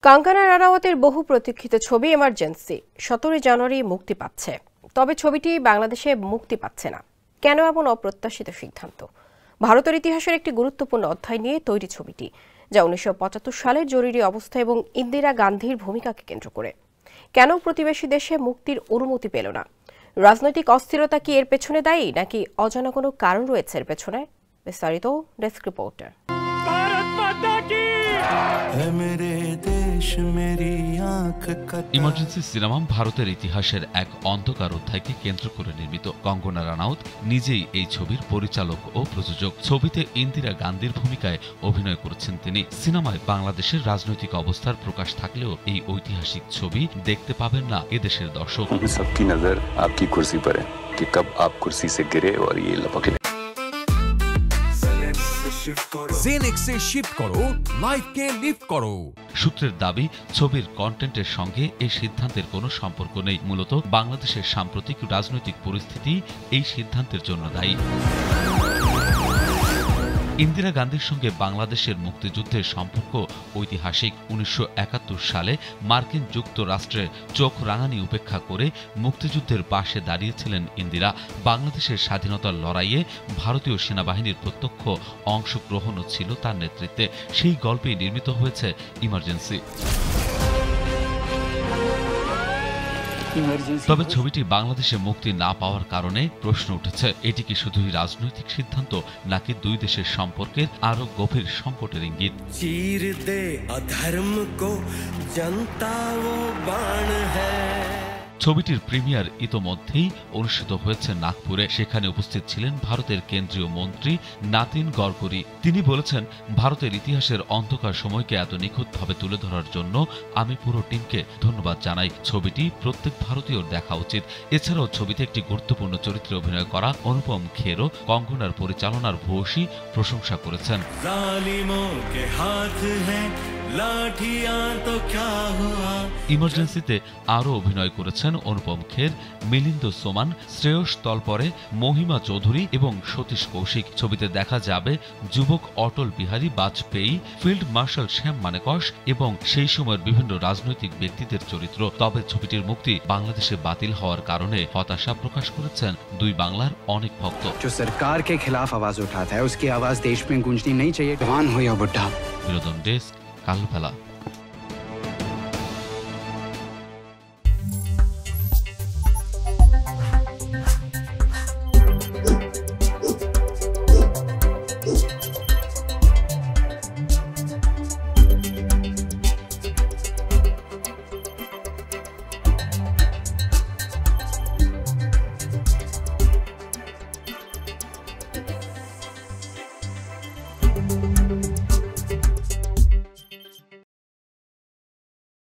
কাঙ্গনা রানাওয়াতের বহু প্রতীক্ষিত ছবি এমার্জেন্সি 17 জানুয়ারি মুক্তি পাচ্ছে। তবে ছবিটি বাংলাদেশে মুক্তি পাচ্ছে না। কেন এমন অপ্রত্যাশিত সিদ্ধান্ত? ভারতের ইতিহাসের একটি গুরুত্বপূর্ণ অধ্যায় নিয়ে তৈরি ছবিটি, যা 1975 সালের জরুরি অবস্থা এবং ইন্দিরা গান্ধীর ভূমিকাকে কেন্দ্র করে। কেন প্রতিবেশী দেশে মুক্তির অনুমতি পেল না? রাজনৈতিক অস্থিরতা কি এর পেছনে দায়ী, নাকি অজানা কোনো কারণ রয়েছে এর পেছনে? বিস্তারিত ডেস্ক রিপোর্টার। ইমার্জেন্সি সিনেমা ভারতের ইতিহাসের এক অন্ধকার অধ্যায়কে কেন্দ্র করে নির্মিত। কঙ্গনা রানাউত নিজেই এই ছবির পরিচালক ও প্রযোজক। ছবিতে ইন্দিরা গান্ধীর ভূমিকায় অভিনয় করেছেন তিনি। সিনেমায় বাংলাদেশের রাজনৈতিক অবস্থার প্রকাশ থাকলেও এই ঐতিহাসিক ছবি দেখতে পাবেন না এদেশের দর্শক। सबकी नजर आपकी कुर्सी पर है कि कब आप कुर्सी से गिरे और ये लपके। জেনেক্সে শিফট করো, লাইফকে লিফট করো। সূত্রের দাবি, ছবির কন্টেন্টের সঙ্গে এই সিদ্ধান্তের কোনো সম্পর্ক নেই। মূলত বাংলাদেশের সাম্প্রতিক রাজনৈতিক পরিস্থিতি এই সিদ্ধান্তের জন্য দায়ী। ইন্দিরা গান্ধীর সঙ্গে বাংলাদেশের মুক্তিযুদ্ধের সম্পর্ক ঐতিহাসিক। 1971 সালে মার্কিন যুক্তরাষ্ট্রের চোখ রাঙানি উপেক্ষা করে মুক্তিযুদ্ধের পাশে দাঁড়িয়েছিলেন ইন্দিরা। বাংলাদেশের স্বাধীনতার লড়াইয়ে ভারতীয় সেনাবাহিনীর প্রত্যক্ষ অংশগ্রহণও ছিল তার নেতৃত্বে। সেই গল্পেই নির্মিত হয়েছে ইমার্জেন্সি। তবে ছবিটি বাংলাদেশে মুক্তি না পাওয়ার কারণে প্রশ্ন উঠেছে, এটি কি শুধুই রাজনৈতিক সিদ্ধান্ত, নাকি দুই দেশের সম্পর্কের আরো গভীর সংকটের ইঙ্গিত? चीर दे अधर्म को जनता वो बाण है। ছবিটির প্রিমিয়ার ইতোমধ্যেই অনুষ্ঠিত হয়েছে নাগপুরে। সেখানে উপস্থিত ছিলেন ভারতের কেন্দ্রীয় মন্ত্রী নাতিন গডকরি। তিনি বলেছেন, ভারতের ইতিহাসের অন্ধকার সময়কে এত নিখুঁতভাবে তুলে ধরার জন্য আমি পুরো টিমকে ধন্যবাদ জানাই। ছবিটি প্রত্যেক ভারতীয়র দেখা উচিত। এছাড়াও ছবিতে একটি গুরুত্বপূর্ণ চরিত্রে অভিনয় করা অনুপম খেরও কঙ্গনার পরিচালনার ভূয়সী প্রশংসা করেছেন। ইমার্জেন্সিতে আরও অভিনয় করেছেন অনুপম খের, মিলিন্দ সোমান, শ্রেয়স তলপরে, মহিমা চৌধুরী এবং সতীশ কৌশিক। ছবিতে দেখা যাবে যুবক অটল বিহারী বাজপেয়ী, ফিল্ড মার্শাল শ্যাম মানেকশ এবং সেই সময়ের বিভিন্ন রাজনৈতিক ব্যক্তিদের চরিত্র। তবে ছবিটির মুক্তি বাংলাদেশে বাতিল হওয়ার কারণে হতাশা প্রকাশ করেছেন দুই বাংলার অনেক ভক্ত। जो सरकार के खिलाफ आवाज उठाता है, उसकी आवाज देश में गूंजनी नहीं चाहिए, जवान हो या बुढ़ा। বিনোদন ডেস্ক, কালো বেলা।